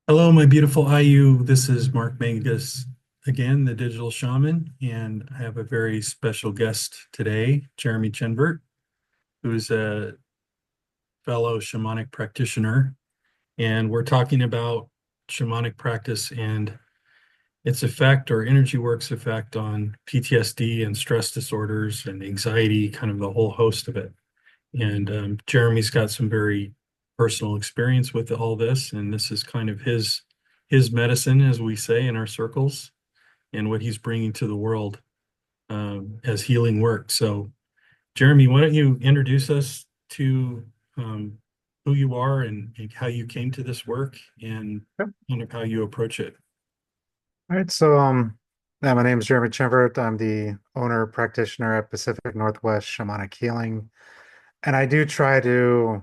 Hello, my beautiful IU. This is Marc Mangus again, the digital shaman, and I have a very special guest today, Jeremy Chenvert, who's a fellow shamanic practitioner. And we're talking about shamanic practice and its effect or energy work's effect on PTSD and stress disorders and anxiety, kind of the whole host of it. And Jeremy's got some very personal experience with all this, and this is kind of his medicine, as we say in our circles, and what he's bringing to the world as healing work. So, Jeremy, why don't you introduce us to um, who you are and how you came to this work and Yep. kind of how you approach it? All right, yeah, my name is Jeremy Chemvert. I'm the owner practitioner at Pacific Northwest Shamanic Healing, and I do try to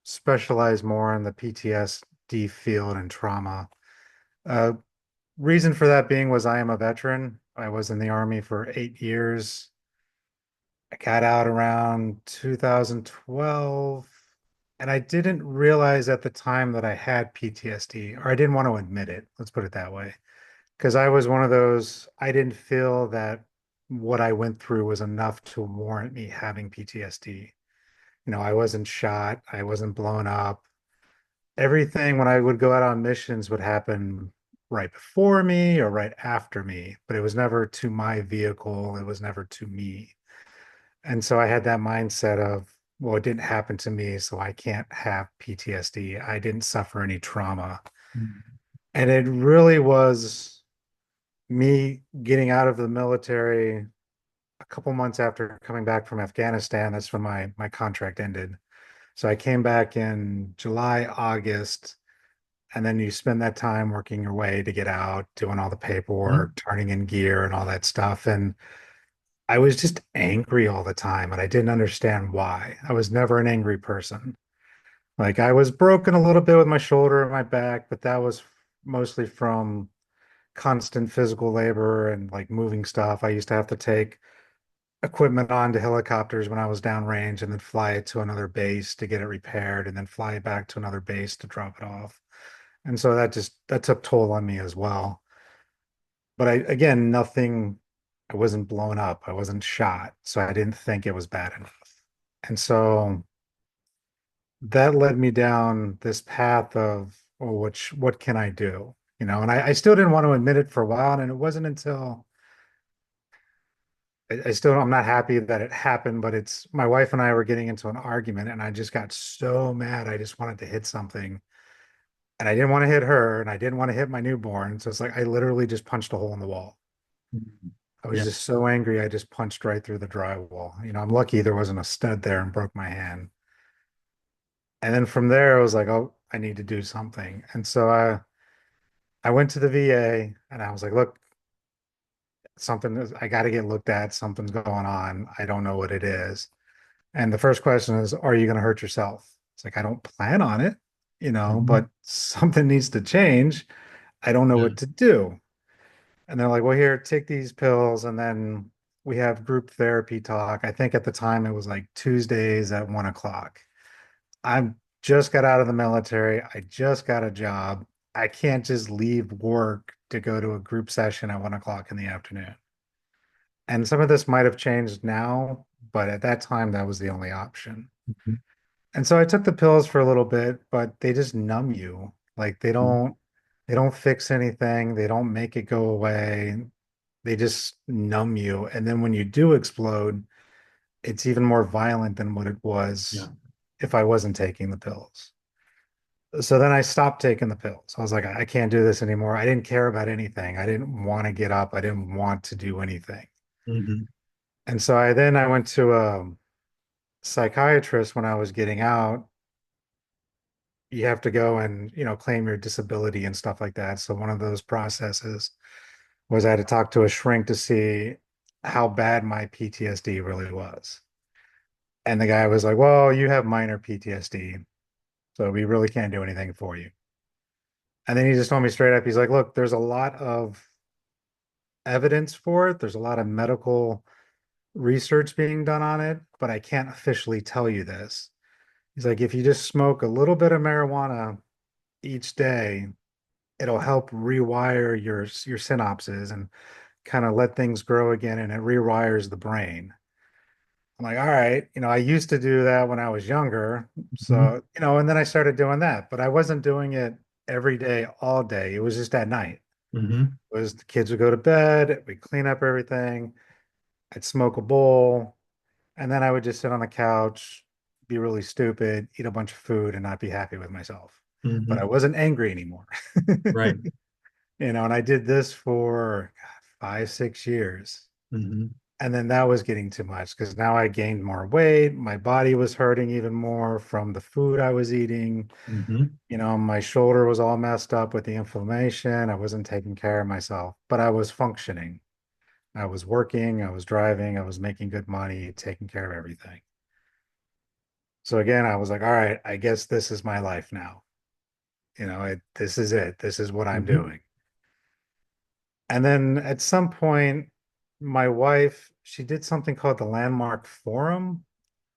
specialize more in the PTSD field and trauma. Uh, Reason for that being was I am a veteran. I was in the Army for 8 years. I got out around 2012, and I didn't realize at the time that I had PTSD, or I didn't want to admit it. Let's put it that way. Because I was one of those, I didn't feel that what I went through was enough to warrant me having PTSD. I wasn't shot, I wasn't blown up. Everything when I would go out on missions would happen right before me or right after me, but it was never to my vehicle, it was never to me. And so I had that mindset of, well, it didn't happen to me, so I can't have PTSD. I didn't suffer any trauma. And it really was me getting out of the military a couple months after coming back from Afghanistan. That's when my contract ended. So I came back in July, August, and then you spend that time working your way to get out, doing all the paperwork, Mhm. turning in gear and all that stuff. And I was just angry all the time, and I didn't understand why. I was never an angry person. Like I was broken a little bit with my shoulder and my back, but that was mostly from constant physical labor and like moving stuff. I used to have to take equipment onto helicopters when I was downrange and then fly it to another base to get it repaired and then fly it back to another base to drop it off. And so that took toll on me as well. But again, nothing, I wasn't blown up. I wasn't shot. So I didn't think it was bad enough. And so that led me down this path of, well, what can I do? And I still didn't want to admit it for a while. And it wasn't until I'm not happy that it happened, but it's my wife and I were getting into an argument and I just got so mad. I just wanted to hit something and I didn't want to hit her and I didn't want to hit my newborn. So it's like I literally just punched a hole in the wall. I was Yeah. just so angry. I just punched right through the drywall. I'm lucky there wasn't a stud there and broke my hand. And then from there, I was like, oh, I need to do something. And so I went to the VA and I was like, look, I got to get looked at. Something's going on. I don't know what it is. And the first question is, are you going to hurt yourself? It's like, I don't plan on it, Mhm. but something needs to change. I don't know Yeah. what to do. And they're like, well, here, take these pills. And then we have group therapy talk. I think at the time it was like Tuesdays at 1 o'clock. I just got out of the military. I just got a job. I can't just leave work to go to a group session at 1 o'clock in the afternoon. And some of this might have changed now, but at that time, that was the only option. Mhm. And so I took the pills for a little bit, but they just numb you. Like they don't fix anything. They don't make it go away. They just numb you. And then when you do explode, it's even more violent than what it Yeah. was if I wasn't taking the pills. So then I stopped taking the pills. I was like, I can't do this anymore. I didn't care about anything. I didn't want to get up. I didn't want to do anything. Mhm. And so I went to a psychiatrist when I was getting out. You have to go and, claim your disability and stuff like that. So one of those processes was I had to talk to a shrink to see how bad my PTSD really was. And the guy was like, well, you have minor PTSD, so we really can't do anything for you. And then he just told me straight up, he's like, look, there's a lot of evidence for it. There's a lot of medical research being done on it, but I can't officially tell you this. He's like, if you just smoke a little bit of marijuana each day, it'll help rewire your synapses and kind of let things grow again, and it rewires the brain. I'm like, all right, I used to do that when I was younger. Mhm. So, and then I started doing that, but I wasn't doing it every day, all day. It was just at night. Mhm. It was the kids would go to bed, we'd clean up everything, I'd smoke a bowl, and then I would just sit on the couch, be really stupid, eat a bunch of food, and not be happy with myself. But I Mhm. wasn't angry anymore. Right. And I did this for God, 5, 6 years. Mhm. And then that was getting too much because now I gained more weight. My body was hurting even more from the food I was eating. Mhm. My shoulder was all messed up with the inflammation. I wasn't taking care of myself, but I was functioning. I was working, I was driving, I was making good money, taking care of everything. So again, I was like, all right, I guess this is my life now. This is it. This is what I'm Mhm. doing. And then at some point, my wife, she did something called the Landmark Forum.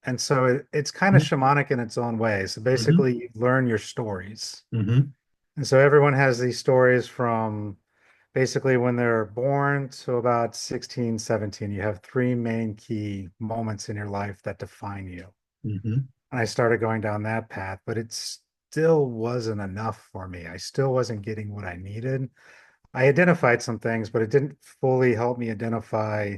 And so it's kind of Mhm. shamanic in its own way. So Mhm. basically, you learn your stories. Mhm. And so everyone has these stories from basically when they're born to about 16, 17. You have three main key moments in your life that define you. Mhm. And I started going down that path, but it still wasn't enough for me. I still wasn't getting what I needed. I identified some things, but it didn't fully help me identify.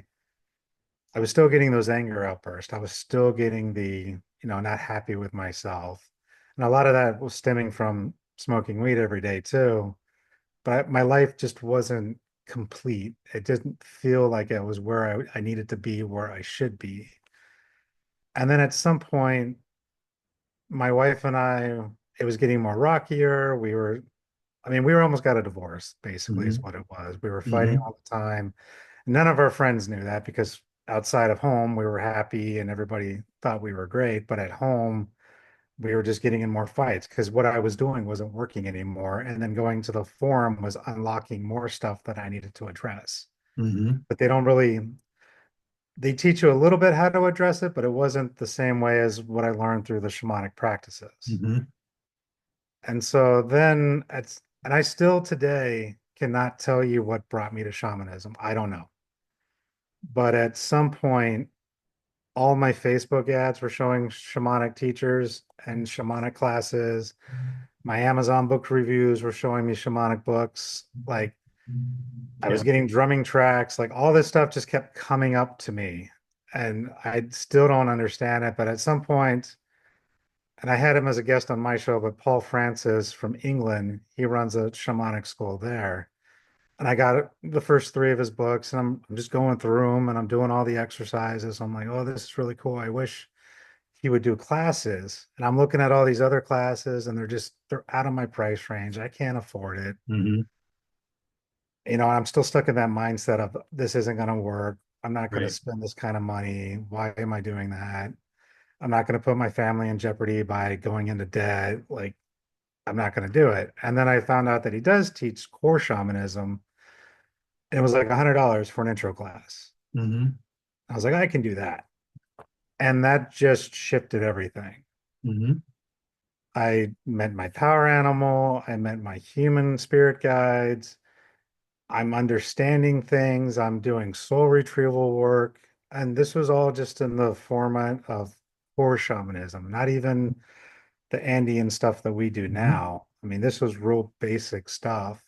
I was still getting those anger outbursts. I was still getting not happy with myself. And a lot of that was stemming from smoking weed every day too. But my life just wasn't complete. It didn't feel like it was where I needed to be, where I should be. And then at some point, my wife and I, it was getting more rockier. We were almost got a divorce, basically, is Mhm. what it was. We were fighting Mhm. all the time. None of our friends knew that because outside of home, we were happy and everybody thought we were great. But at home, we were just getting in more fights because what I was doing wasn't working anymore. And then going to the forum was unlocking more stuff that I needed to address. Mhm. But they teach you a little bit how to address it, but it wasn't the same way as what I learned through the shamanic practices. Mhm. And so then and I still today cannot tell you what brought me to shamanism. I don't know. But at some point, all my Facebook ads were showing shamanic teachers and shamanic classes. My Amazon book reviews were showing me shamanic books. Like I was Yeah. getting drumming tracks, like all this stuff just kept coming up to me. And I still don't understand it. But at some point, and I had him as a guest on my show, but Paul Francis from England, he runs a shamanic school there. And I got the first three of his books, and I'm just going through them and I'm doing all the exercises. I'm like, oh, this is really cool. I wish he would do classes. And I'm looking at all these other classes, and they're out of my price range. I can't afford it. Mhm. I'm still stuck in that mindset of this isn't going to work. I'm not going to Right. spend this kind of money. Why am I doing that? I'm not going to put my family in jeopardy by going into debt. Like, I'm not going to do it. And then I found out that he does teach core shamanism, and it was like $100 for an intro class. Mhm. I was like, I can do that. And that just shifted everything. Mhm. I met my power animal, I met my human spirit guides. I'm understanding things, I'm doing soul retrieval work. And this was all just in the format of core shamanism, not even the Andean stuff that we do Mhm. now. This was real basic stuff.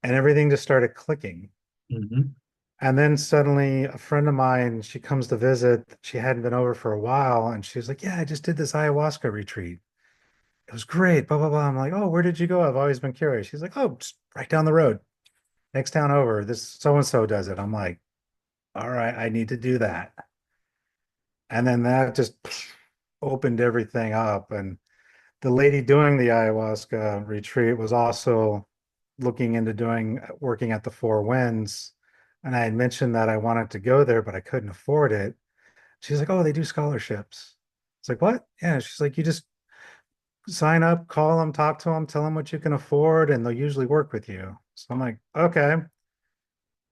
And everything just started clicking. Mhm. And then suddenly a friend of mine, she comes to visit. She hadn't been over for a while. And she's like, yeah, I just did this ayahuasca retreat. It was great, blah, blah, blah. I'm like, oh, where did you go? I've always been curious. She's like, oh, just right down the road, next town over. This so and so does it. I'm like, all right, I need to do that. And then that just opened everything up. And the lady doing the ayahuasca retreat was also looking into working at the Four Winds. And I had mentioned that I wanted to go there, but I couldn't afford it. She's like, oh, they do scholarships. It's like, what? Yeah. She's like, you just sign up, call them, talk to them, tell them what you can afford, and they'll usually work with you. So I'm like, okay.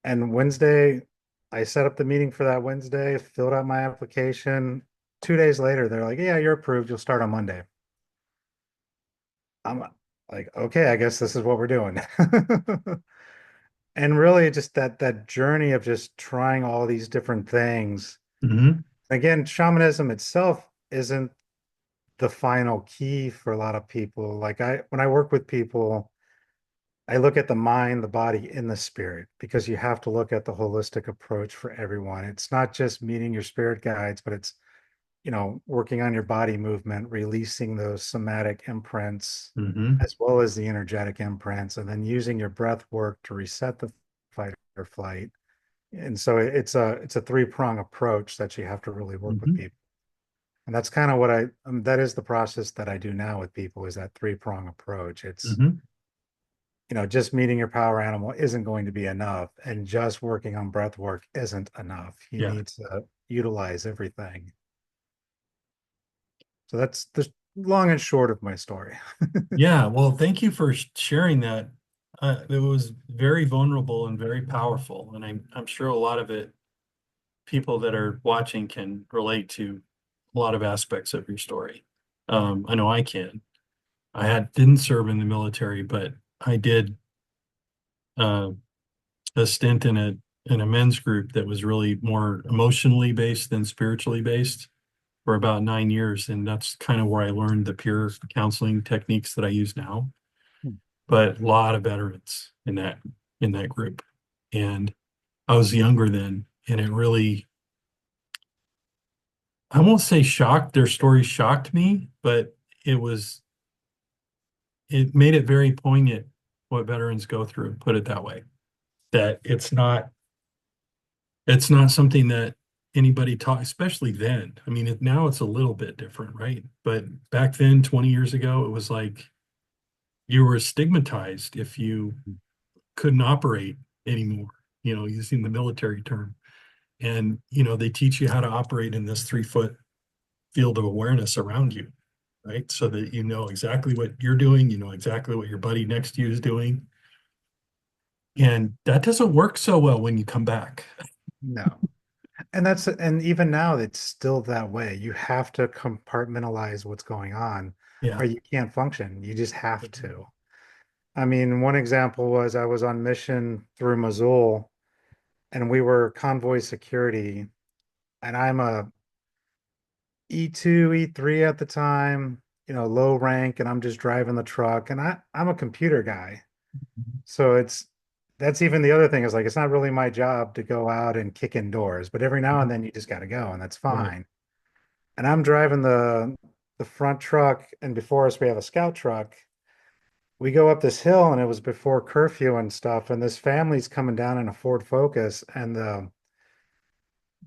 And Wednesday, I set up the meeting for that Wednesday, filled out my application. 2 days later, they're like, yeah, you're approved. You'll start on Monday. I'm like, okay, I guess this is what we're doing. And really just that journey of just trying all these different things. Hmm. Again, shamanism itself isn't the final key for a lot of people. Like when I work with people, I look at the mind, the body, and the spirit because you have to look at the holistic approach for everyone. It's not just meeting your spirit guides, but it's, working on your body movement, releasing those somatic imprints Hmm. as well as the energetic imprints, and then using your breath work to reset the fight or flight. And so it's a three-prong approach that you have to really work with Hmm. people. And that's kind of what that is the process that I do now with people is that three-prong approach. It's, Hmm. just meeting your power animal isn't going to be enough, and just working on breath work isn't enough. You Yeah. need to utilize everything. So that's the long and short of my story. Yeah. Well, thank you for sharing that. It was very vulnerable and very powerful. And I'm sure a lot of it, people that are watching can relate to a lot of aspects of your story. I know I can. Didn't serve in the military, but I did uh, a stint in a men's group that was really more emotionally based than spiritually based for about 9 years, and that's kind of where I learned the peer counseling techniques that I use now. But a lot of veterans in that group, and I was younger then, and it really, I won't say shocked. Their story shocked me, but it was it made it very poignant what veterans go through. Put it that way. That it's not something that anybody taught, especially then. I mean, now it's a little bit different, right? But back then, 20 years ago, it was like you were stigmatized if you couldn't operate anymore, using the military term. And, they teach you how to operate in this 3 foot field of awareness around you, right? So that you know exactly what you're doing, you know exactly what your buddy next to you is doing. And that doesn't work so well when you come back. No. And even now it's still that way. You have to compartmentalize what's going on Yeah. or you can't function. You just have to. I mean, one example was I was on mission through Mosul and we were convoy security and I'm a E2, E3 at the time, low rank and I'm just driving the truck and I'm a computer guy. So that's even the other thing is like it's not really my job to go out and kick in doors, but every now and then you just got to go and that's Right. fine. And I'm driving the front truck, and before us we have a scout truck. We go up this hill, and it was before curfew and stuff. And this family's coming down in a Ford Focus, and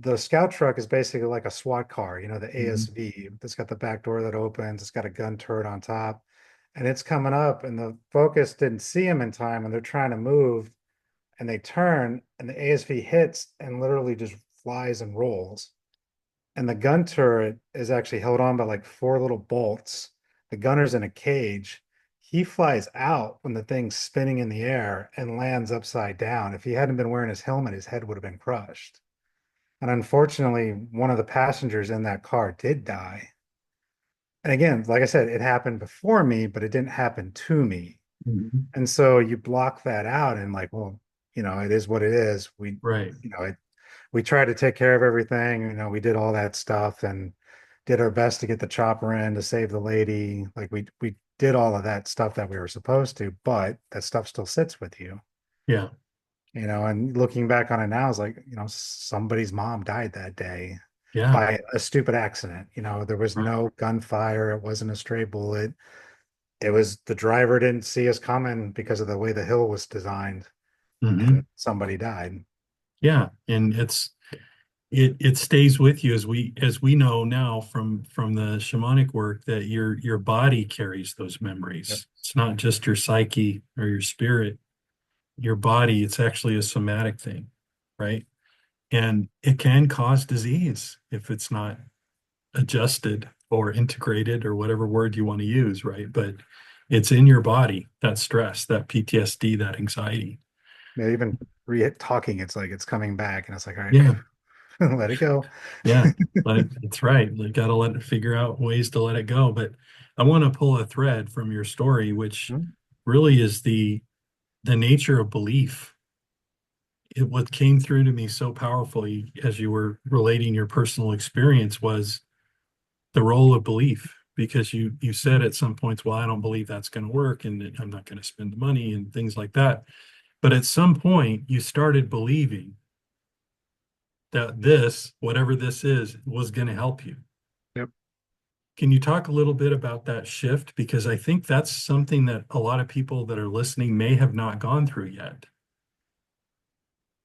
the scout truck is basically like a SWAT car, the Mhm. ASV. It's got the back door that opens. It's got a gun turret on top, and it's coming up. And the Focus didn't see him in time, and they're trying to move, and they turn, and the ASV hits and literally just flies and rolls. And the gun turret is actually held on by like four little bolts. The gunner's in a cage. He flies out when the thing's spinning in the air and lands upside down. If he hadn't been wearing his helmet, his head would have been crushed. And unfortunately, one of the passengers in that car did die. And again, like I said, it happened before me, but it didn't happen to me. Mhm. And so you block that out and like, well, it is what it is. Right. We tried to take care of everything. We did all that stuff and did our best to get the chopper in to save the lady. Like we did all of that stuff that we were supposed to, but that stuff still sits with you, Yeah. and looking back on it now is like, somebody's mom died that day Yeah. by a stupid accident. There was Right. no gunfire. It wasn't a stray bullet. It was the driver didn't see us coming because of the way the hill was designed and Hmm. somebody died. Yeah. And it stays with you as we know now from the shamanic work that your body carries those Yep. memories. It's not just your psyche or your spirit, your body, it's actually a somatic thing, right? And it can cause disease if it's not adjusted or integrated or whatever word you want to use, right? But it's in your body, that stress, that PTSD, that anxiety. Yeah, even re talking, it's like it's coming back, and it's like, all right, Yeah, let it go. yeah. That's right. You got to figure out ways to let it go. But I want to pull a thread from your story, which Mhm. really is the nature of belief. What came through to me so powerfully as you were relating your personal experience was the role of belief. Because you said at some points, well, I don't believe that's going to work, and I'm not going to spend the money and things like that. But at some point, you started believing that this, whatever this is, was going to help you. Yep. Can you talk a little bit about that shift? Because I think that's something that a lot of people that are listening may have not gone through yet.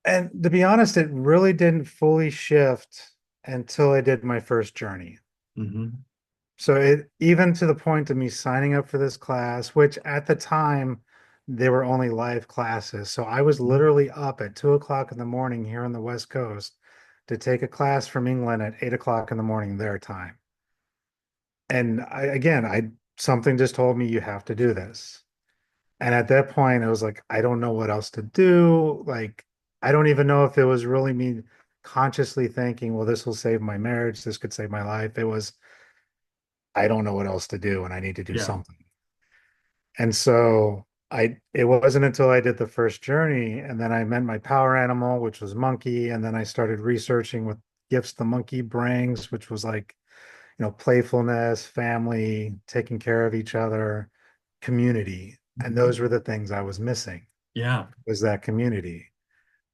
And to be honest, it really didn't fully shift until I did my first journey. Hmm. So it even to the point of me signing up for this class, which at the time they were only live classes. So I was literally up at 2 o'clock in the morning here on the West Coast to take a class from England at 8 o'clock in the morning their time. And I something just told me you have to do this. And at that point, I was like, I don't know what else to do. Like, I don't even know if it was really me consciously thinking, well, this will save my marriage. This could save my life. It was, I don't know what else to do and I need to do Yeah. something. And so it wasn't until I did the first journey and then I met my power animal, which was monkey. And then I started researching what gifts the monkey brings, which was like, playfulness, family, taking care of each other, community. And Mhm. those were the things I was missing, Yeah. was that community.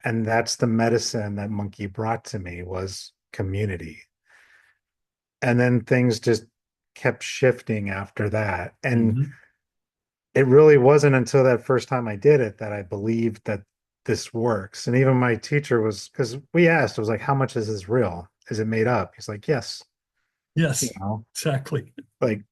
And that's the medicine that monkey brought to me was community. And then things just kept shifting after that. And Hmm. it really wasn't until that first time I did it that I believed that this works. And even my teacher was, because we asked, it was like, how much is this real? Is it made up? He's like, yes, you Yes, know, exactly. like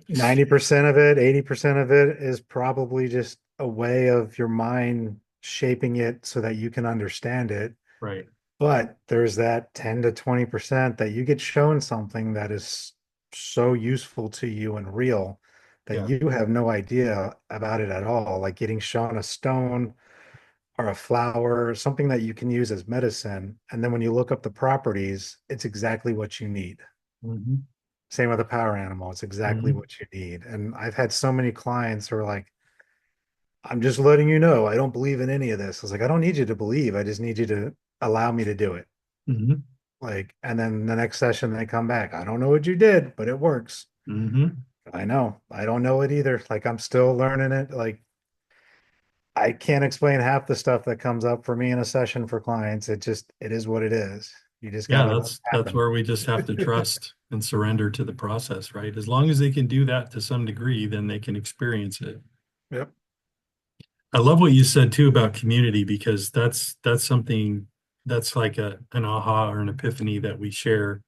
90% of it, 80% of it is probably just a way of your mind shaping it so that you can understand it. Right. But there's that 10 to 20% that you get shown something that is so useful to you and real that Yeah. you have no idea about it at all. Like getting shown a stone or a flower, something that you can use as medicine. And then when you look up the properties, it's exactly what you need. Hmm. Same with a power animal. It's exactly Hmm. what you need. And I've had so many clients who are like, I'm just letting you know, I don't believe in any of this. I was like, I don't need you to believe. I just need you to allow me to do it. Hmm. Like, and then the next session they come back. I don't know what you did, but it works. Hmm. I know. I don't know it either. Like, I'm still learning it. Like, I can't explain half the stuff that comes up for me in a session for clients. It is what it is. You just got Yeah, to let it that's happen. where we just have to trust and surrender to the process, right? As long as they can do that to some degree, then they can experience it. Yep. I love what you said too about community because that's something that's like an aha or an epiphany that we share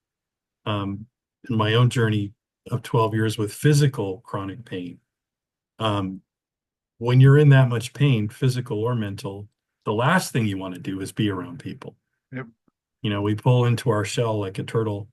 in my own journey of 12 years with physical chronic pain. Um, when you're in that much pain, physical or mental, the last thing you want to do is be around people. Yep. We pull into our shell like a turtle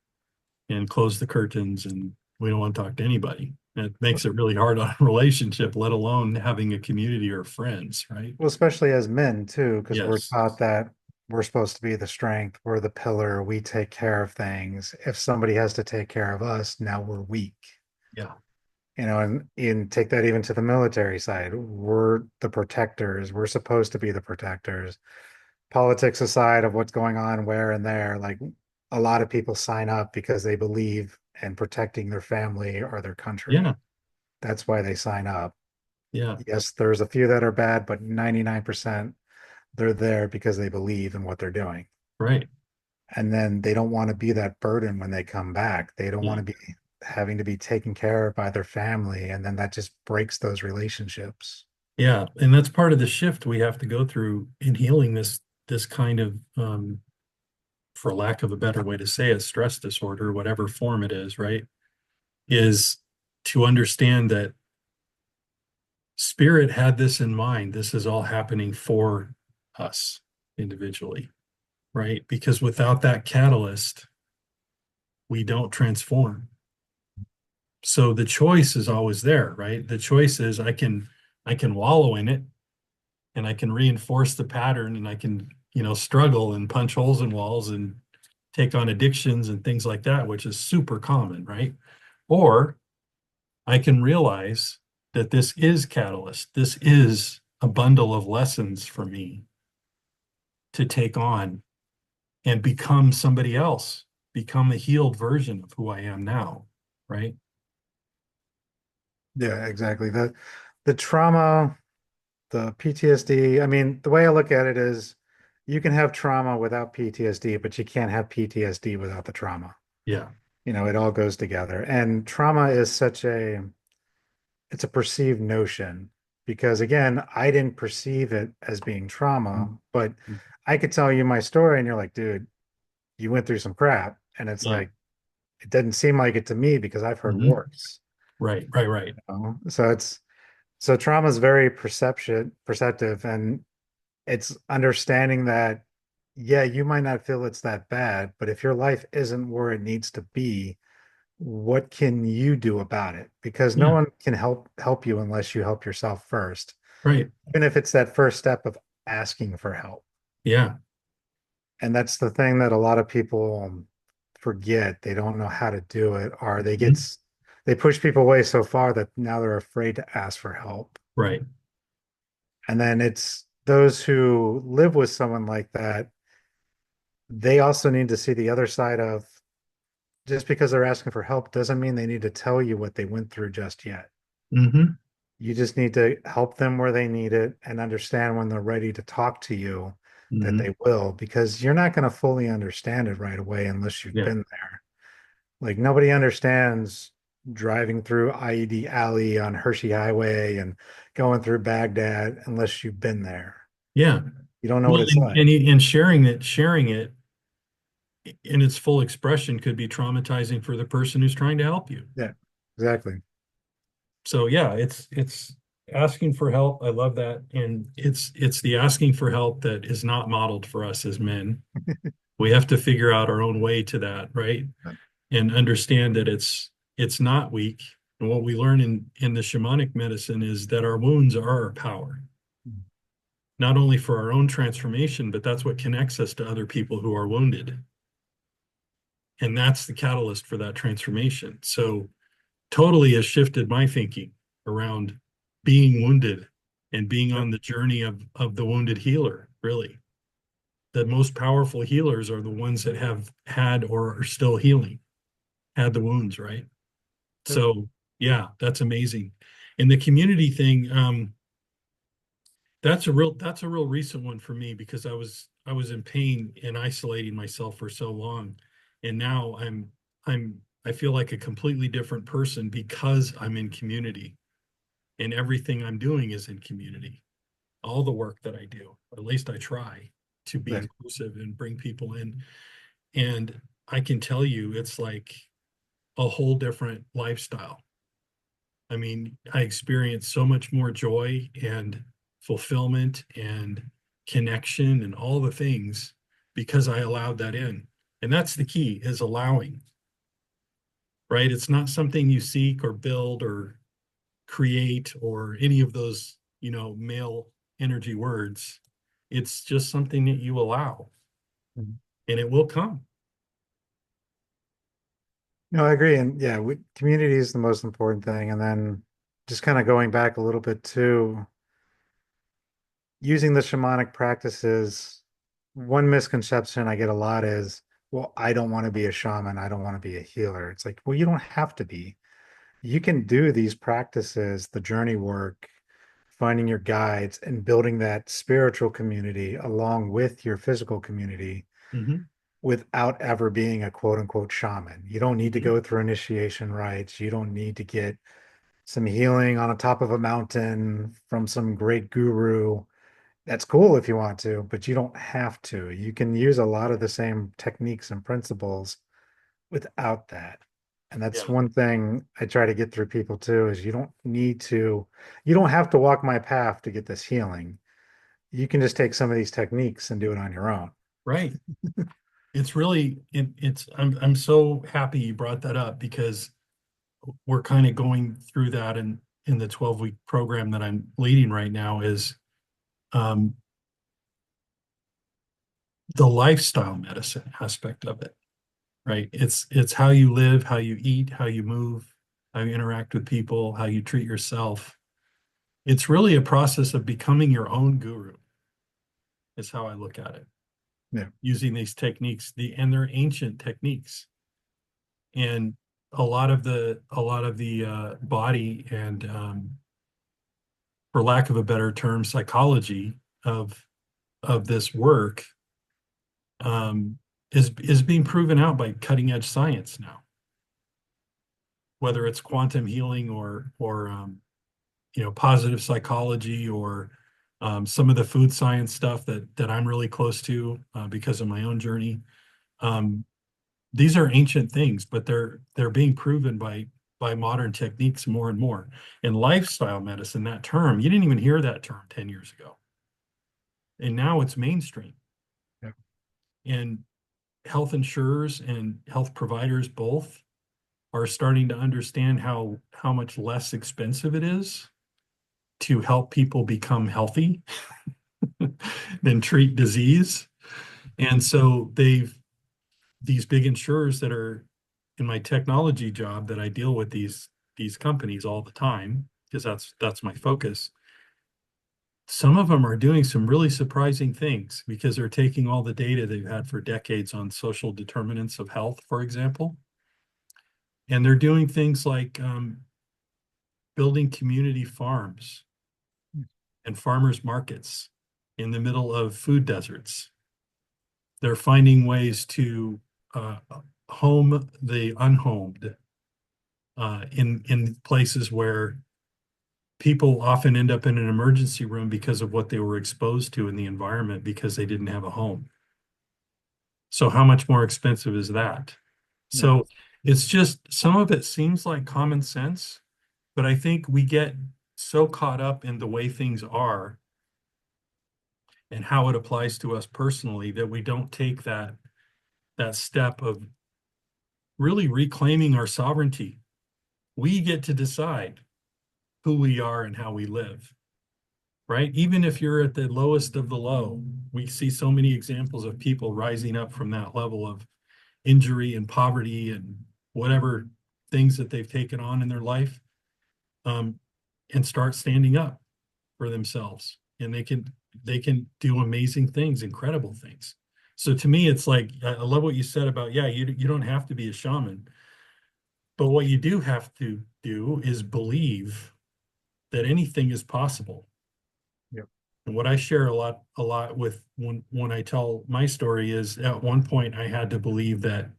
and close the curtains, and we don't want to talk to anybody. And it makes it really hard on a relationship, let alone having a community or friends, right? Well, especially as men too, because we're Yes. taught that we're supposed to be the strength, we're the pillar, we take care of things. If somebody has to take care of us, now we're weak. Yeah. And take that even to the military side. We're the protectors. We're supposed to be the protectors. Politics aside of what's going on where and there, like a lot of people sign up because they believe in protecting their family or their country. Yeah. That's why they sign up. Yeah. Yes, there's a few that are bad, but 99% they're there because they believe in what they're doing. Right. And then they don't want to be that burden when they come back. They don't Yeah. want to be having to be taken care of by their family. And then that just breaks those relationships. Yeah. And that's part of the shift we have to go through in healing this kind of for lack of a better way to say it, stress disorder, whatever form it is, right? Is to understand that spirit had this in mind. This is all happening for us individually, right? Because without that catalyst, we don't transform. So the choice is always there, right? The choice is I can wallow in it and I can reinforce the pattern and I can, struggle and punch holes in walls and take on addictions and things like that, which is super common, right? Or I can realize that this is catalyst. This is a bundle of lessons for me to take on and become somebody else, become a healed version of who I am now, right? Yeah, exactly. The trauma, the PTSD, I mean, the way I look at it is you can have trauma without PTSD, but you can't have PTSD without the trauma. Yeah. It all goes together. And trauma is such a it's a perceived notion because again, I didn't perceive it as being trauma, but I could tell you my story and you're like, dude, you went through some crap. And it's Yeah. like, it doesn't seem like it to me because I've heard Hmm. worse. Right, right, right. So trauma is very perceptive, and it's understanding that, yeah, you might not feel it's that bad, but if your life isn't where it needs to be, what can you do about it? Because no Yeah, one can help you unless you help yourself first, right. even if it's that first step of asking for help. Yeah. And that's the thing that a lot of people forget. They don't know how to do it, or Mhm. they push people away so far that now they're afraid to ask for help. Right. And then it's those who live with someone like that, they also need to see the other side of just because they're asking for help doesn't mean they need to tell you what they went through just yet. Hmm. You just need to help them where they need it and understand when they're ready to talk to you that Hmm. they will, because you're not going to fully understand it right away unless you've Yeah. been there. Like nobody understands driving through IED Alley on Hershey Highway and going through Baghdad unless you've been there. Yeah. You don't know what Well, it's like. and sharing it in its full expression could be traumatizing for the person who's trying to help you. Yeah, exactly. So yeah, it's asking for help. I love that. And it's the asking for help that is not modeled for us as men. We have to figure out our own way to that, right? And understand that it's not weak. And what we learn in the shamanic medicine is that our wounds are our power, not only for our own transformation, but that's what connects us to other people who are wounded. And that's the catalyst for that transformation. So totally has shifted my thinking around being wounded and being Yep. on the journey of the wounded healer, really. The most powerful healers are the ones that have had or are still healing, had the wounds, right? Yep. So yeah, that's amazing. And the community thing, that's a real recent one for me because I was in pain and isolating myself for so long. And now I feel like a completely different person because I'm in community and everything I'm doing is in community. All the work that I do, or at least I try to be Yeah. inclusive and bring people in. And I can tell you it's like a whole different lifestyle. I mean, I experience so much more joy and fulfillment and connection and all the things because I allowed that in. And that's the key is allowing, right? It's not something you seek or build or create or any of those, male energy words. It's just something that you allow Mhm. and it will come. No, I agree. And yeah, community is the most important thing. And then just kind of going back a little bit to using the shamanic practices, one misconception I get a lot is, well, I don't want to be a shaman. I don't want to be a healer. It's like, well, you don't have to be. You can do these practices, the journey work, finding your guides, and building that spiritual community along with your physical community Hmm. without ever being a quote unquote shaman. You don't need to Hmm. go through initiation rites. You don't need to get some healing on the top of a mountain from some great guru. That's cool if you want to, but you don't have to. You can use a lot of the same techniques and principles without that. And that's Yeah, one thing I try to get through people too, is you don't have to walk my path to get this healing. You can just take some of these techniques and do it on your own. right. It's really it's I'm so happy you brought that up because we're kind of going through that in the 12-week program that I'm leading right now is um, the lifestyle medicine aspect of it, right? It's how you live, how you eat, how you move, how you interact with people, how you treat yourself. It's really a process of becoming your own guru, is how I look at it, Yeah. using these techniques, and they're ancient techniques. And a lot of the body and for lack of a better term, psychology of this work um, is being proven out by cutting edge science now, whether it's quantum healing or positive psychology or some of the food science stuff that I'm really close to because of my own journey. Um, these are ancient things, but they're being proven by modern techniques more and more. In lifestyle medicine, that term, you didn't even hear that term 10 years ago. And now it's mainstream. Yeah. And health insurers and health providers both are starting to understand how much less expensive it is to help people become healthy than treat disease. And so these big insurers that are in my technology job that I deal with these companies all the time because that's my focus. Some of them are doing some really surprising things because they're taking all the data they've had for decades on social determinants of health, for example, and they're doing things like building community farms and farmers markets in the middle of food deserts. They're finding ways to uh, home the unhomed in places where people often end up in an emergency room because of what they were exposed to in the environment because they didn't have a home. So how much more expensive is that? Yeah. So it's just some of it seems like common sense, but I think we get so caught up in the way things are and how it applies to us personally that we don't take that step of really reclaiming our sovereignty. We get to decide who we are and how we live, right? Even if you're at the lowest of the low, we see so many examples of people rising up from that level of injury and poverty and whatever things that they've taken on in their life, um, and start standing up for themselves. And they can do amazing things, incredible things. So to me, it's like I love what you said about, yeah, you don't have to be a shaman, but what you do have to do is believe that anything is possible. Yep. And what I share a lot with when I tell my story is at one point I had to believe that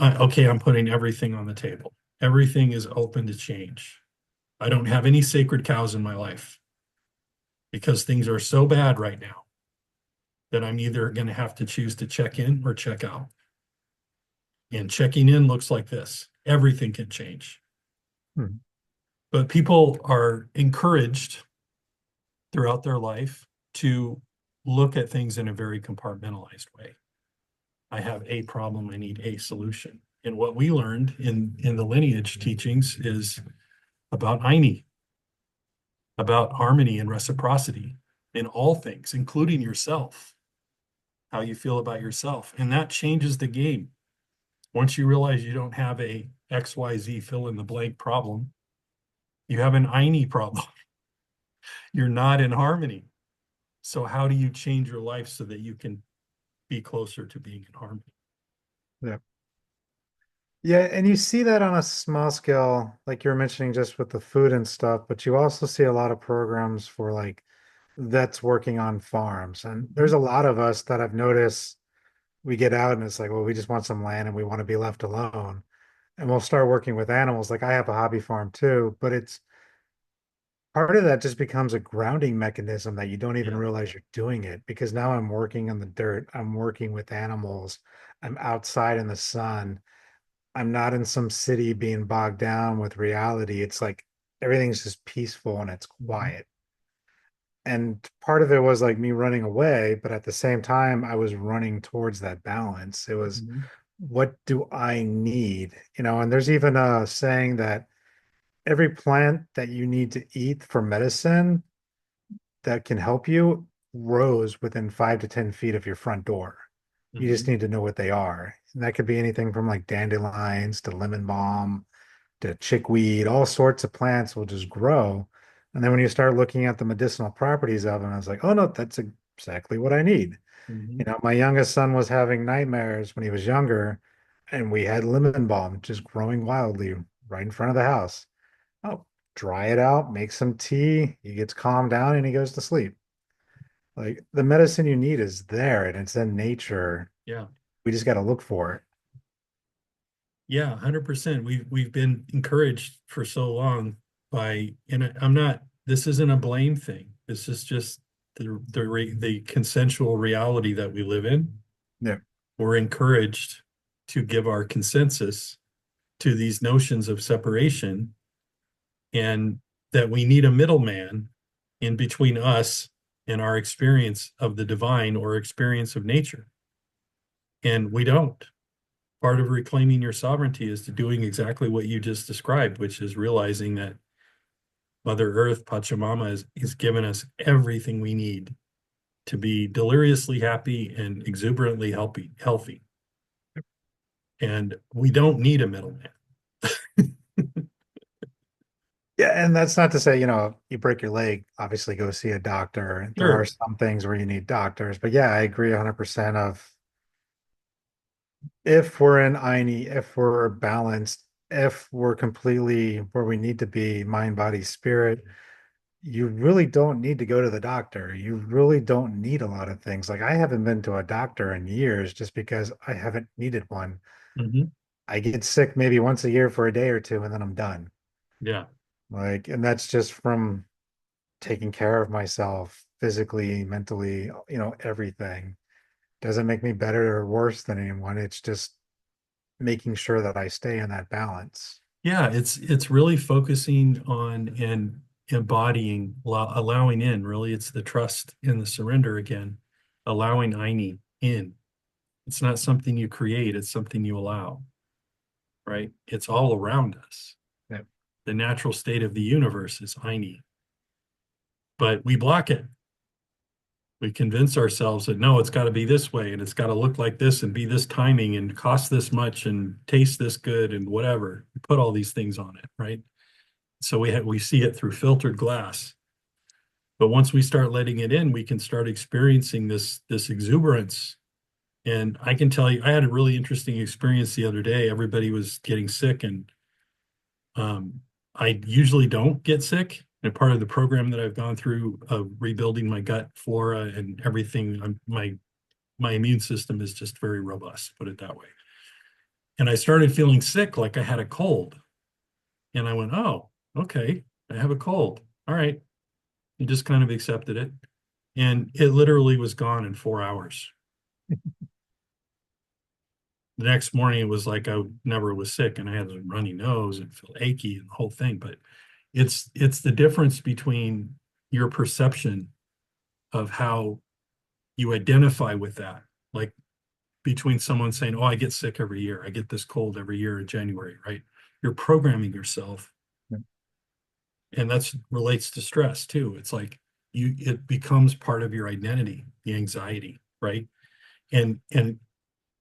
okay, I'm putting everything on the table. Everything is open to change. I don't have any sacred cows in my life because things are so bad right now that I'm either going to have to choose to check in or check out. And checking in looks like this. Everything can change. Hmm. But people are encouraged throughout their life to look at things in a very compartmentalized way. I have a problem, I need a solution. And what we learned in the lineage teachings is about Eine, about harmony and reciprocity in all things, including yourself, how you feel about yourself. And that changes the game. Once you realize you don't have a XYZ fill in the blank problem, you have an Eine problem. You're not in harmony. So how do you change your life so that you can be closer to being in harmony? Yeah. Yeah, and you see that on a small scale, like you were mentioning just with the food and stuff, but you also see a lot of programs for like vets working on farms. And there's a lot of us that I've noticed we get out and it's like, well, we just want some land and we want to be left alone. And we'll start working with animals. Like I have a hobby farm too, but it's part of that just becomes a grounding mechanism that you don't even Yeah. realize you're doing it because now I'm working in the dirt, I'm working with animals, I'm outside in the sun. I'm not in some city being bogged down with reality. It's like everything's just peaceful and it's Mhm. quiet. And part of it was like me running away, but at the same time, I was running towards that balance. It was, Mhm. what do I need? And there's even a saying that every plant that you need to eat for medicine that can help you grows within 5 to 10 feet of your front door. You just Mhm. need to know what they are. And that could be anything from like dandelions to lemon balm, the chickweed, all sorts of plants will just grow. And then when you start looking at the medicinal properties of them, I was like, oh no, that's exactly what I need. Mhm. You know, my youngest son was having nightmares when he was younger, and we had lemon balm just growing wildly right in front of the house. Oh, dry it out, make some tea. He gets calmed down and he goes to sleep. Like the medicine you need is there and it's in nature. Yeah. We just got to look for it. Yeah, 100%. We've been encouraged for so long by, and I'm not, this isn't a blame thing. This is just the consensual reality that we live in. Yeah. We're encouraged to give our consensus to these notions of separation, and that we need a middleman in between us and our experience of the divine or experience of nature. And we don't. Part of reclaiming your sovereignty is to doing exactly what you just described, which is realizing that Mother Earth, Pachamama, is given us everything we need to be deliriously happy and exuberantly healthy. And we don't need a middleman. Yeah, and that's not to say, you know, you break your leg, obviously go see a doctor. There are Sure. some things where you need doctors, but yeah, I agree 100% of if we're in Aini, if we're balanced, if we're completely where we need to be, mind, body, spirit, you really don't need to go to the doctor. You really don't need a lot of things. Like I haven't been to a doctor in years just because I haven't needed one. Mhm. I get sick maybe once a year for a day or two and then I'm done. Yeah. Like, and that's just from taking care of myself physically, mentally, you know, everything. Doesn't make me better or worse than anyone. It's just making sure that I stay in that balance. Yeah, it's really focusing on and embodying, allowing in. Really, it's the trust and the surrender again, allowing Aini in. It's not something you create, it's something you allow, right? It's all around us. Yeah. The natural state of the universe is Aini, but we block it. We convince ourselves that no, it's got to be this way and it's got to look like this and be this timing and cost this much and taste this good and whatever. We put all these things on it, right? So we see it through filtered glass. But once we start letting it in, we can start experiencing this exuberance. And I can tell you, I had a really interesting experience the other day. Everybody was getting sick, and I usually don't get sick. And part of the program that I've gone through of rebuilding my gut flora and everything, my immune system is just very robust, put it that way. And I started feeling sick, like I had a cold. And I went, oh, okay, I have a cold. All right. And just kind of accepted it. And it literally was gone in 4 hours. The next morning, it was like I never was sick, and I had a runny nose and feel achy and the whole thing. But it's the difference between your perception of how you identify with that. Like between someone saying, "Oh, I get sick every year. I get this cold every year in January," right? You're programming yourself, and that's relates to stress too. It's like it becomes part of your identity, the anxiety, right? And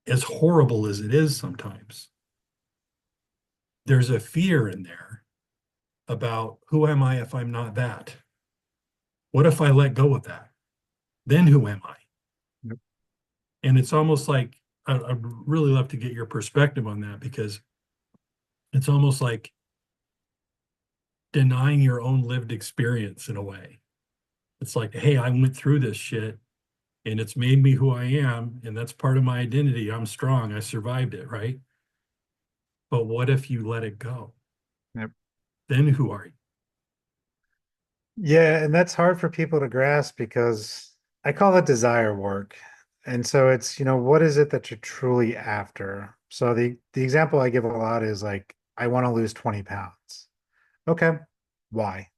as horrible as it is sometimes, there's a fear in there about who am I if I'm not that? What if I let go of that? Then who am I? Yep. And it's almost like I'd really love to get your perspective on that, because it's almost like denying your own lived experience in a way. It's like, hey, I went through this shit and it's made me who I am. And that's part of my identity. I'm strong. I survived it, right? But what if you let it go? Yep. Then who are you? Yeah, and that's hard for people to grasp because I call it desire work. And so it's, you know, what is it that you're truly after? So the example I give a lot is like, I want to lose 20 pounds. Okay. Why?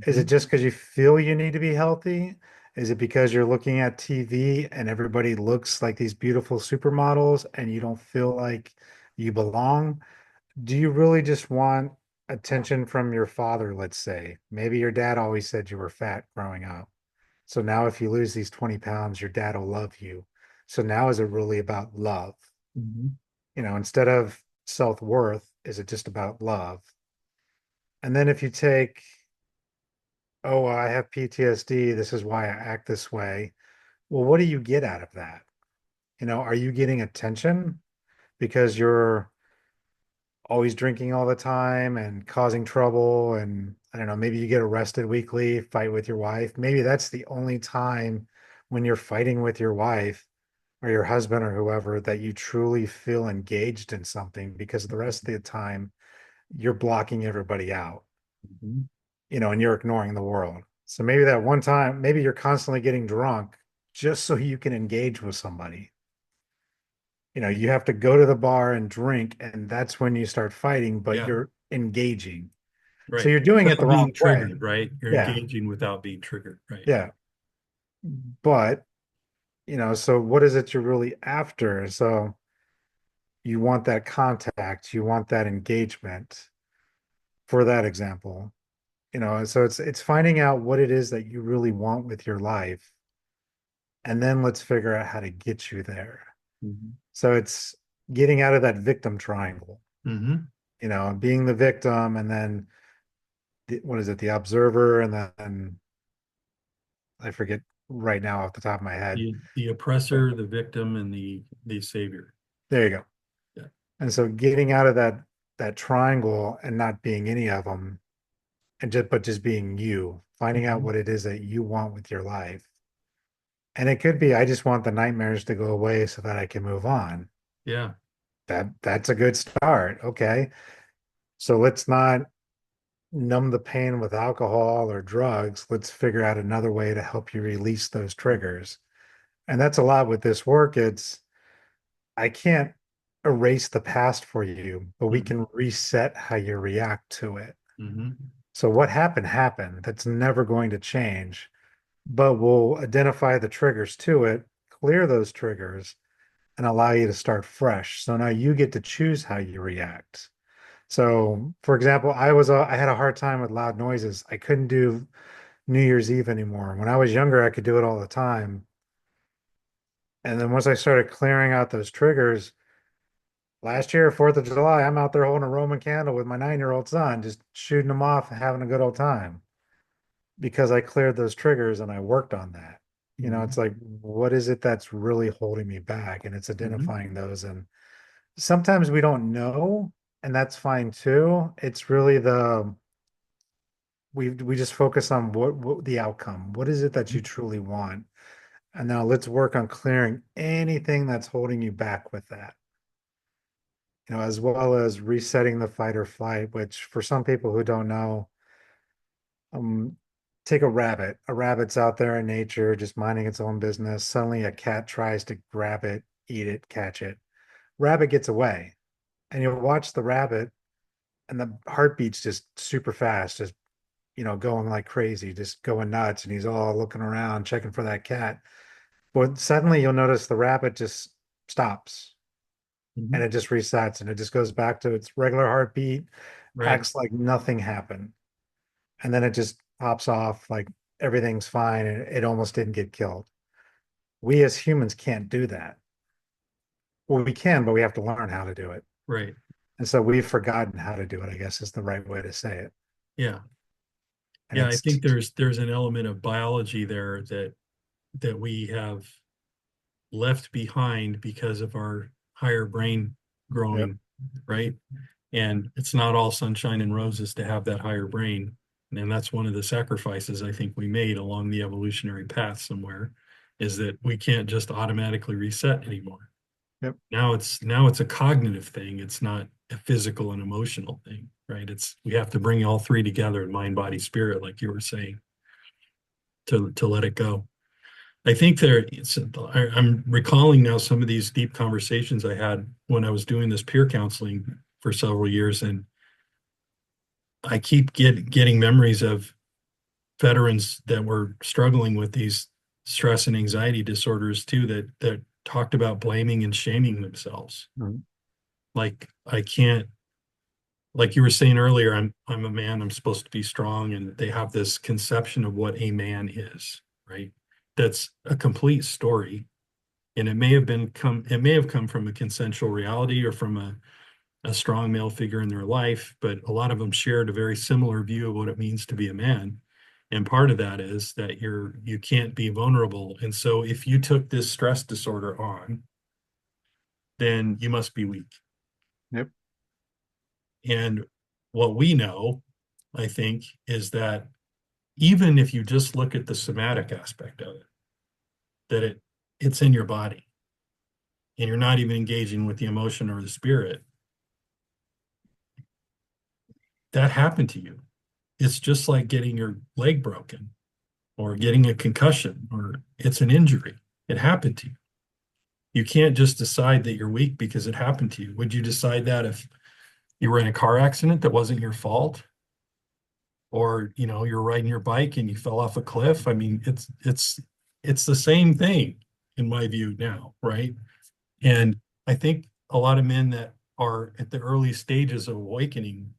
Is it Mhm. just because you feel you need to be healthy? Is it because you're looking at TV and everybody looks like these beautiful supermodels and you don't feel like you belong? Do you really just want attention from your father, let's say? Maybe your dad always said you were fat growing up. So now if you lose these 20 pounds, your dad will love you. So now is it really about love? Mhm. You know, instead of self-worth, Is it just about love? And then if you take, oh, I have PTSD, this is why I act this way. Well, what do you get out of that? Are you getting attention because you're always drinking all the time and causing trouble? And I don't know, maybe you get arrested weekly, fight with your wife. Maybe that's the only time when you're fighting with your wife or your husband or whoever that you truly feel engaged in something, because the rest of the time you're blocking everybody out, Mhm. and you're ignoring the world. So maybe that one time, maybe you're constantly getting drunk just so you can engage with somebody. You have to go to the bar and drink, and that's when you start fighting, but Yeah, you're engaging. So right. you're doing it the Without wrong being way. triggered, right? You're Yeah. engaging without being triggered, right? Yeah. But, so what is it you're really after? So you want that contact, you want that engagement for that example. So it's finding out what it is that you really want with your life, and then let's figure out how to get you there. Hmm. So it's getting out of that victim triangle, Hmm. being the victim, and then what is it, the observer, and then I forget right now off the top of my head. The oppressor, the victim, and the savior. There you go. Yeah. And so getting out of that triangle and not being any of them, and just being you, finding out Mhm. what it is that you want with your life. And it could be, I just want the nightmares to go away so that I can move on. Yeah. That's a good start. Okay. So let's not numb the pain with alcohol or drugs. Let's figure out another way to help you release those triggers. And that's a lot with this work. I can't erase the past for you, but we Hmm. can reset how you react to it. Hmm. So what happened happened. That's never going to change, but we'll identify the triggers to it, clear those triggers, and allow you to start fresh. So now you get to choose how you react. So, for example, I had a hard time with loud noises. I couldn't do New Year's Eve anymore. When I was younger, I could do it all the time. And then once I started clearing out those triggers, last year, 4th of July, I'm out there holding a Roman candle with my 9-year-old son, just shooting them off and having a good old time because I cleared those triggers and I worked on that. It's Hmm. like, what is it that's really holding me back? And it's Hmm. identifying those. And sometimes we don't know, and that's fine too. It's really we just focus on what the outcome. What is it that you truly want? And now let's work on clearing anything that's holding you back with that. As well as resetting the fight or flight, which for some people who don't know, um, take a rabbit. A rabbit's out there in nature, just minding its own business. Suddenly a cat tries to grab it, eat it, catch it. Rabbit gets away, and you'll watch the rabbit, and the heartbeat's just super fast, just going like crazy, just going nuts, and he's all looking around, checking for that cat. But suddenly you'll notice the rabbit just stops and Hmm. it just resets and it just goes back to its regular heartbeat, Right. acts like nothing happened. And then it just pops off like everything's fine and it almost didn't get killed. We as humans can't do that. Well, we can, but we have to learn how to do it. Right. And so we've forgotten how to do it, I guess is the right way to say it. Yeah. And Yeah. I it's, think there's an element of biology there that we have left behind because of our higher brain yep, growing, right? And it's not all sunshine and roses to have that higher brain. And that's one of the sacrifices I think we made along the evolutionary path somewhere, is that we can't just automatically reset anymore. yep, Now it's a cognitive thing. It's not a physical and emotional thing, right? It's we have to bring all three together, mind, body, spirit, like you were saying, to let it go. I think I'm recalling now some of these deep conversations I had when I was doing this peer counseling for several years, and I keep getting memories of veterans that were struggling with these stress and anxiety disorders too, that talked about blaming and shaming themselves. mhm, Like I can't, like you were saying earlier, I'm a man, I'm supposed to be strong, and they have this conception of what a man is, right? That's a complete story. And it may have come from a consensual reality or from a strong male figure in their life, but a lot of them shared a very similar view of what it means to be a man. And part of that is that you can't be vulnerable. And so if you took this stress disorder on, then you must be weak. Yep. And what we know, I think, is that even if you just look at the somatic aspect of it, that it's in your body and you're not even engaging with the emotion or the spirit, that happened to you. It's just like getting your leg broken or getting a concussion, or it's an injury. It happened to you. You can't just decide that you're weak because it happened to you. Would you decide that if you were in a car accident that wasn't your fault? Or, you're riding your bike and you fell off a cliff? I mean, it's the same thing in my view now, right? And I think a lot of men that are at the early stages of awakening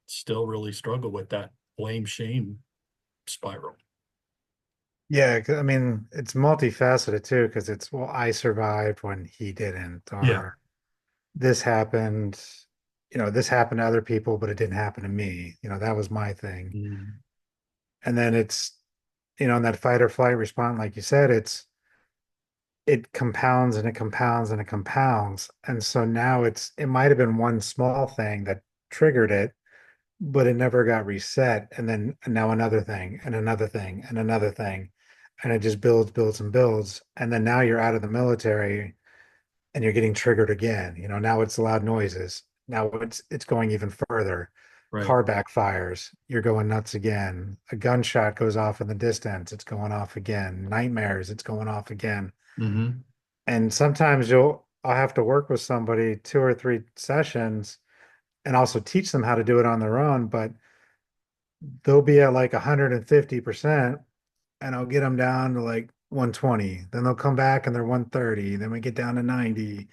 still really struggle with that blame shame spiral. Yeah, I mean, it's multifaceted too, because it's, well, I survived when he didn't, Yeah. or this happened, this happened to other people, but it didn't happen to me. That was my thing. Mm, And then it's, in that fight or flight response, like you said, it compounds and it compounds and it compounds. And so now it might have been one small thing that triggered it, but it never got reset. And then now another thing and another thing and another thing. And it just builds, builds, and builds. And then now you're out of the military and you're getting triggered again. Now it's loud noises. Now it's going even further. right. Car backfires, you're going nuts again. A gunshot goes off in the distance, it's going off again. Nightmares, it's going off again. Hmm. And sometimes I'll have to work with somebody 2 or 3 sessions and also teach them how to do it on their own, but they'll be at like 150% and I'll get them down to like 120. Then they'll come back and they're 130. Then we get down to 90.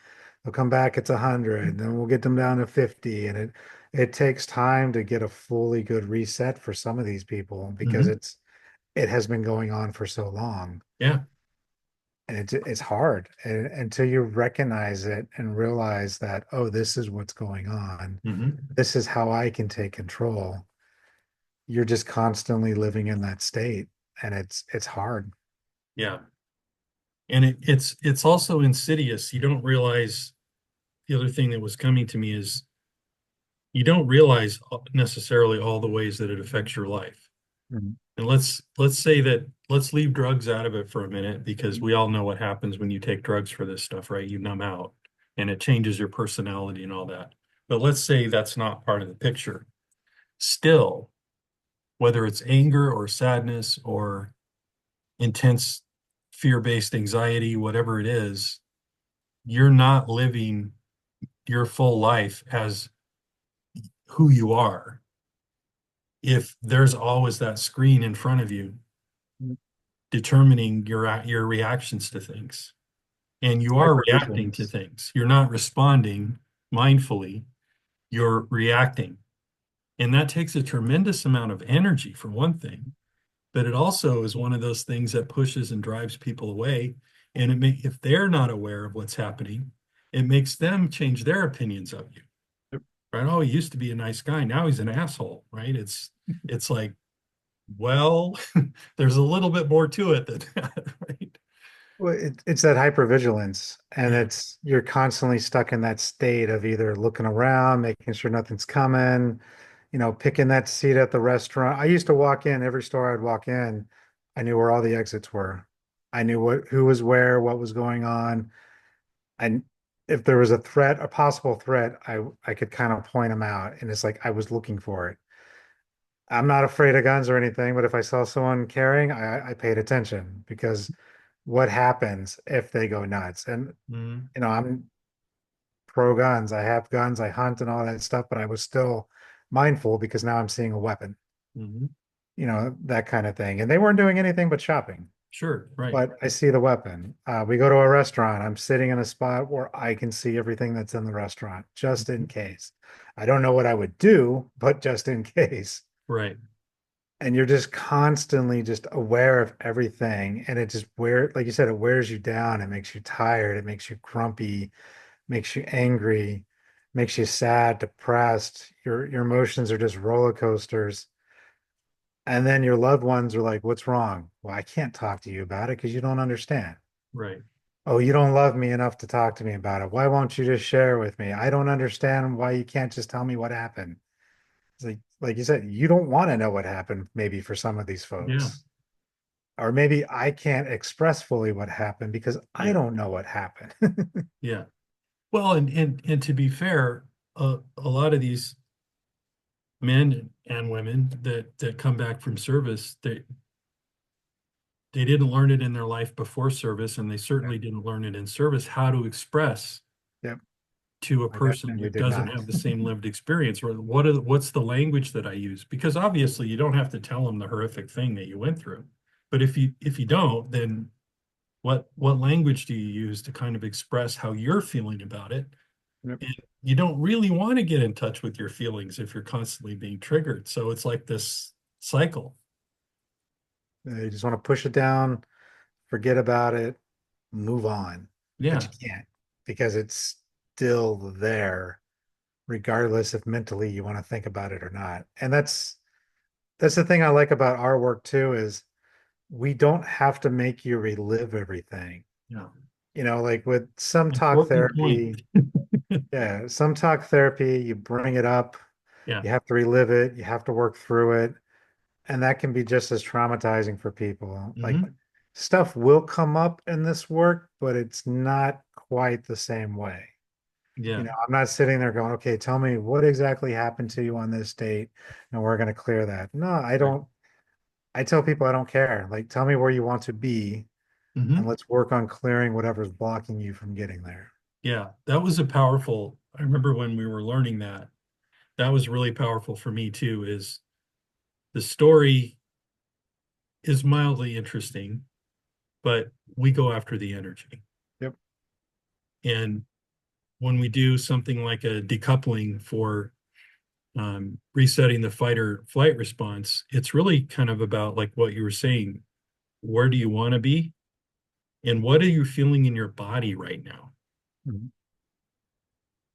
They'll come back, it's 100. Then we'll get them down to 50. And it takes time to get a fully good reset for some of these people because Hmm. it has been going on for so long. Yeah. And it's hard until you recognize it and realize that, oh, this is what's going on. Hmm. This is how I can take control. You're just constantly living in that state, and it's hard. Yeah. And it's also insidious. You don't realize the other thing that was coming to me is you don't realize necessarily all the ways that it affects your life. Mhm. And let's say that let's leave drugs out of it for a minute because we all know what happens when you take drugs for this stuff, right? You numb out and it changes your personality and all that. But let's say that's not part of the picture. Still, whether it's anger or sadness or intense fear-based anxiety, whatever it is, you're not living your full life as who you are if there's always that screen in front of you determining your reactions to things. And you are reacting to Hypervigilance. things. You're not responding mindfully, you're reacting. And that takes a tremendous amount of energy for one thing, but it also is one of those things that pushes and drives people away. And if they're not aware of what's happening, it makes them change their opinions of you. Right? Oh, he used to be a nice guy. Now he's an asshole, right? It's like, well, there's a little bit more to it than that, right? Well, it's that hypervigilance, and Yeah. it's you're constantly stuck in that state of either looking around, making sure nothing's coming, picking that seat at the restaurant. I used to walk in every store I'd walk in, I knew where all the exits were. I knew who was where, what was going on. And if there was a threat, a possible threat, I could kind of point them out, and it's like I was looking for it. I'm not afraid of guns or anything, but if I saw someone carrying, I paid attention because what happens if they go nuts? And Mm-hmm. I'm pro guns. I have guns, I hunt and all that stuff, but I was still mindful because now I'm seeing a weapon, Mm-hmm. that kind of thing. And they weren't doing anything but shopping, Sure, right. but I see the weapon. We go to a restaurant. I'm sitting in a spot where I can see everything that's in the restaurant just in Mhm. case. I don't know what I would do, but just in case. Right. And you're just constantly just aware of everything. And it just like you said, it wears you down. It makes you tired. It makes you grumpy, makes you angry, makes you sad, depressed. Your emotions are just roller coasters. And then your loved ones are like, "What's wrong?" Well, I can't talk to you about it because you don't understand. Right. Oh, you don't love me enough to talk to me about it. Why won't you just share with me? I don't understand why you can't just tell me what happened. It's like you said, you don't want to know what happened, maybe for some of these Yeah. folks. Or maybe I can't express fully what happened because I Yeah. don't know what happened. Yeah. Well, and to be fair, a lot of these men and women that come back from service, they didn't learn it in their life before service, and they Yeah. certainly didn't learn it in service how to express Yep. to a I person definitely that did doesn't not. have the same lived experience, or what's the language that I use? Because obviously you don't have to tell them the horrific thing that you went through. But if you don't, then what language do you use to kind of express how you're feeling about it? Yep. And you don't really want to get in touch with your feelings if you're constantly being triggered. So it's like this cycle. You just want to push it down, forget about it, move on. But Yeah. you can't because it's still there, regardless if mentally you want to think about it or not. And that's the thing I like about our work too, is we don't have to make you relive everything. Yeah. Like with some talk Important point. therapy, yeah, some talk therapy, you bring it up, Yeah. you have to relive it, you have to work through it, and that can be just as traumatizing for people. Like Hmm. stuff will come up in this work, but it's not quite the same way. Yeah. I'm not sitting there going, okay, tell me what exactly happened to you on this date, and we're going to clear that. No, I Right. don't. I tell people I don't care. Like, tell me where you want to be, and Hmm. let's work on clearing whatever's blocking you from getting there. Yeah. That was a powerful, I remember when we were learning that, that was really powerful for me too, is the story is mildly interesting, but we go after the energy. Yep. And when we do something like a decoupling for resetting the fight or flight response, it's really kind of about like what you were saying. Where do you want to be? And what are you feeling in your body right now? Mhm.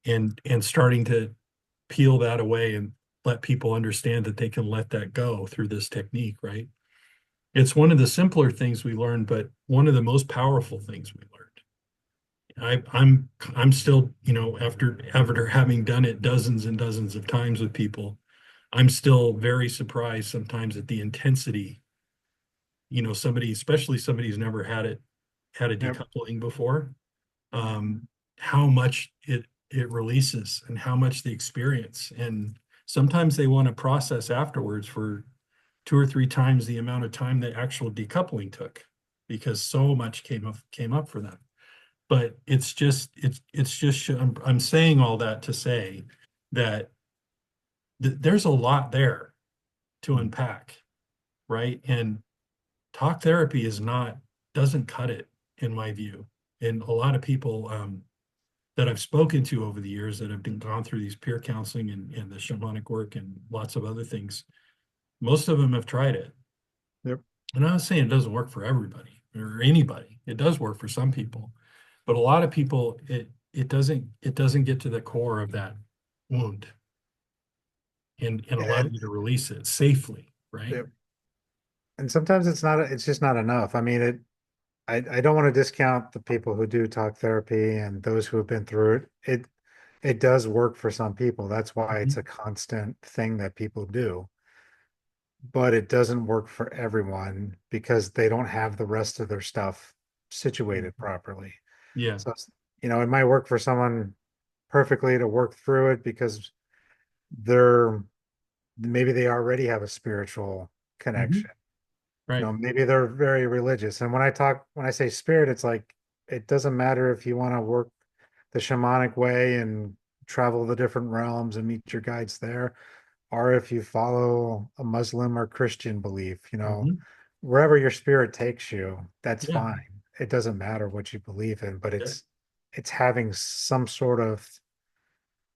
And starting to peel that away and let people understand that they can let that go through this technique, right? It's one of the simpler things we learned, but one of the most powerful things we learned. I'm still, after having done it dozens and dozens of times with people, I'm still very surprised sometimes at the intensity. Especially somebody who's never had a Yep. decoupling before, um, how much it releases and how much they experience. And sometimes they want to process afterwards for two or three times the amount of time the actual decoupling took, because so much came up for them. But I'm saying all that to say that there's a lot there to Mhm. unpack, right? And talk therapy doesn't cut it, in my view. And a lot of people that I've spoken to over the years that have gone through these peer counseling and the shamanic work and lots of other things, most of them have tried it. Yep. And I'm not saying it doesn't work for everybody or anybody. It does work for some people, but a lot of people, it doesn't get to the core of that wound and Yeah. allow you to release it safely, right? Yep. And sometimes it's just not enough. I mean, I don't want to discount the people who do talk therapy and those who have been through it. It does work for some people. That's why it's Mhm. a constant thing that people do. But it doesn't work for everyone because they don't have the rest of their stuff situated properly. Yeah. So, it might work for someone perfectly to work through it because they're maybe they already have a spiritual Mhm. connection. Right. Maybe they're very religious. And when I say spirit, it's like it doesn't matter if you want to work the shamanic way and travel the different realms and meet your guides there, or if you follow a Muslim or Christian belief, Mhm. wherever your spirit takes you, that's Yeah. fine. It doesn't matter what you believe in, but Yeah. it's having some sort of,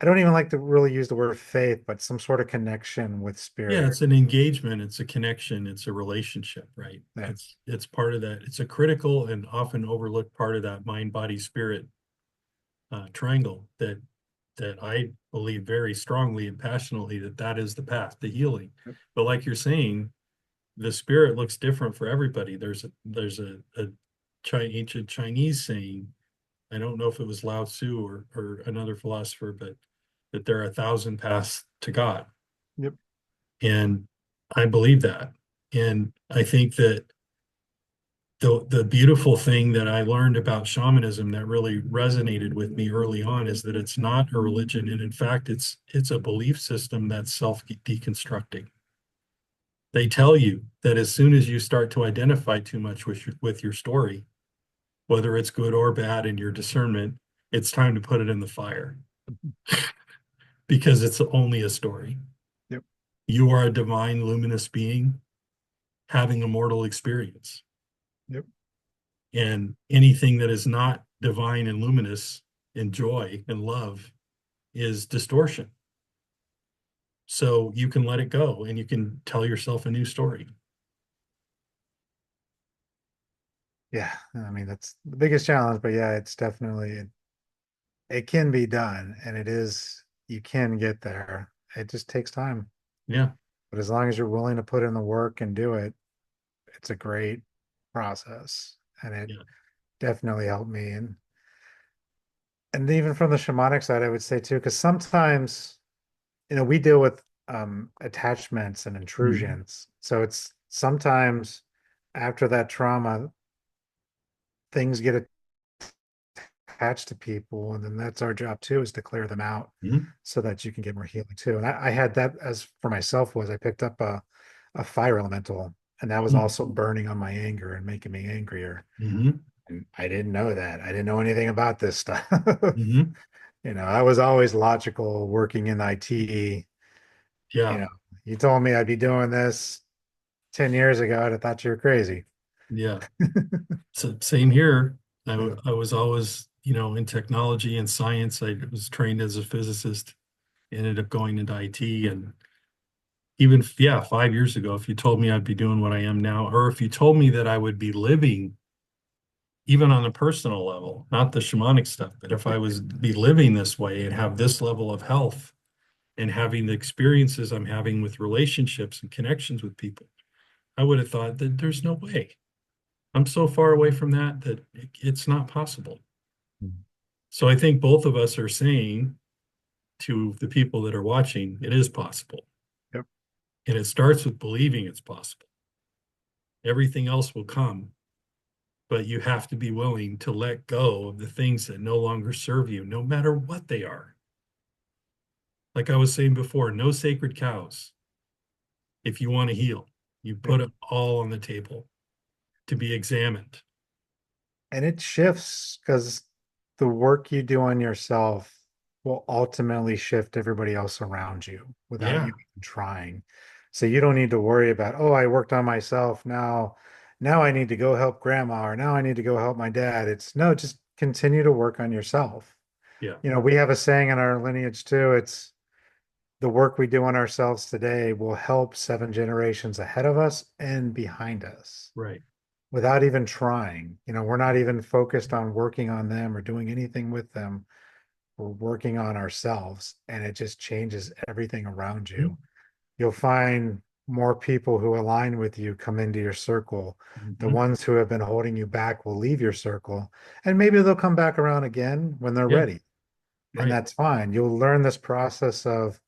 I don't even like to really use the word faith, but some sort of connection with Yeah, spirit. it's an engagement, it's a connection, it's a relationship, right? Yeah. It's part of that. It's a critical and often overlooked part of that mind, body, spirit triangle that that I believe very strongly and passionately that that is the path to healing. Yep. But like you're saying, the spirit looks different for everybody. There's a ancient Chinese saying, I don't know if it was Lao Tzu or another philosopher, but that there are 1,000 paths to God. Yep. And I believe that. And I think that the beautiful thing that I learned about shamanism that really resonated with me early on is that it's not a religion, and in fact, it's a belief system that's self-deconstructing. They tell you that as soon as you start to identify too much with your story, whether it's good or bad in your discernment, it's time to put it in the fire because it's only a story. Yep. You are a divine, luminous being having a mortal experience. Yep. And anything that is not divine and luminous and joy and love is distortion. So you can let it go and you can tell yourself a new story. Yeah. I mean, that's the biggest challenge, but yeah, it's definitely it can be done, and it is, you can get there. It just takes time. Yeah. But as long as you're willing to put in the work and do it, it's a great process. And it Yeah. definitely helped me. And even from the shamanic side, I would say too, because sometimes, we deal with attachments and Mhm. intrusions. So it's sometimes after that trauma, things get attached to people, and then that's our job too, is to clear them out Mhm. so that you can get more healing too. And I had that as for myself, was I picked up a fire elemental, and that was also burning on my anger and making me angrier. Mhm. And I didn't know that. I didn't know anything about this stuff. Mhm. I was always logical working in IT. You Yeah. know, you told me I'd be doing this 10 years ago, I'd have thought you were crazy. Yeah. So same here. Yeah. I was always, in technology and science. I was trained as a physicist, ended up going into IT. And even, yeah, 5 years ago, if you told me I'd be doing what I am now, or if you told me that I would be living even on a personal level, not the shamanic stuff, but if I was be living this way and have this level of health and having the experiences I'm having with relationships and connections with people, I would have thought that there's no way. I'm so far away from that that it's not possible. So I think both of us are saying to the people that are watching, it is possible. Yep. And it starts with believing it's possible. Everything else will come, but you have to be willing to let go of the things that no longer serve you, no matter what they are. Like I was saying before, no sacred cows. If you want to heal, you Yep. put it all on the table to be examined. And it shifts because the work you do on yourself will ultimately shift everybody else around you without you Yeah, even trying. So you don't need to worry about, oh, I worked on myself. Now I need to go help grandma, or now I need to go help my dad. It's no, just continue to work on yourself. yeah. We have a saying in our lineage too. It's the work we do on ourselves today will help 7 generations ahead of us and behind us Right. without even trying. We're not even focused on working on them or doing anything with them. We're working on ourselves, and it just changes everything around you. You'll find more people who align with you come into your circle. The Mm-hmm. ones who have been holding you back will leave your circle, and maybe they'll come back around again when they're Yeah, ready. And right. that's fine. You'll learn this process of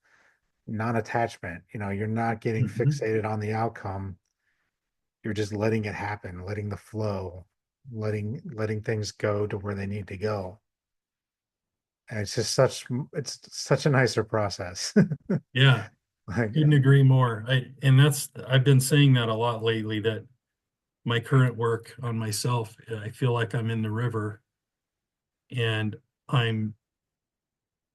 non-attachment. You're not getting Mm-hmm. fixated on the outcome. You're just letting it happen, letting the flow, letting things go to where they need to go. And it's such a nicer process. Yeah, Like, couldn't agree more. I've been saying that a lot lately that my current work on myself, I feel like I'm in the river and I'm,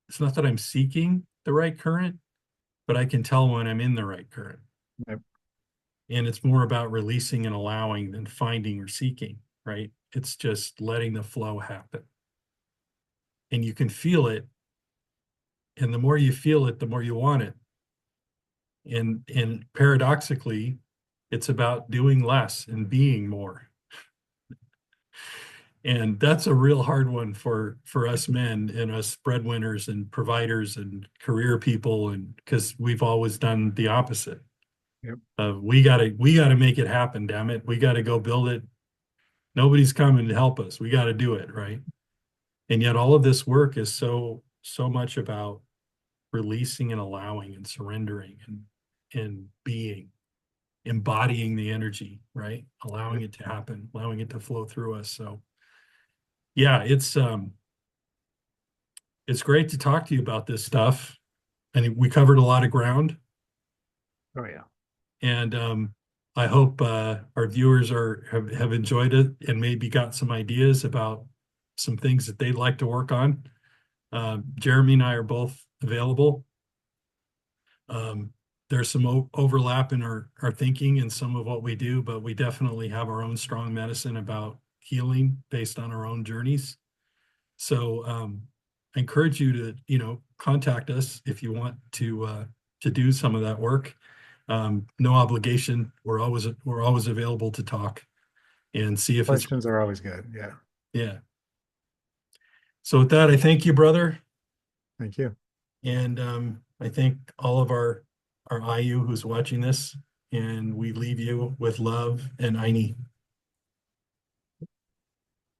it's not that I'm seeking the right current, but I can tell when I'm in the right current. And it's more about releasing and allowing than finding or seeking, right? It's just letting the flow happen. And you can feel it. And the more you feel it, the more you want it. And paradoxically, it's about doing less and being more. And that's a real hard one for us men and us breadwinners and providers and career people, and because we've always done the opposite. Yep. We gotta make it happen, damn it. We gotta go build it. Nobody's coming to help us. We gotta do it, right? And yet all of this work is so much about releasing and allowing and surrendering and being, embodying the energy, right? Allowing Yep. it to happen, allowing it to flow through us. So yeah, it's great to talk to you about this stuff. And we covered a lot of ground. Oh yeah. And I hope our viewers have enjoyed it and maybe got some ideas about some things that they'd like to work on. Jeremy and I are both available. Um, there's some overlap in our thinking and some of what we do, but we definitely have our own strong medicine about healing based on our own journeys. So I encourage you to, contact us if you want to do some of that work. No obligation. We're always available to talk and see if it's Questions are always good. Yeah. yeah. So with that, I thank you, brother, Thank you. and I thank all of our IU who's watching this, and we leave you with love and Aini.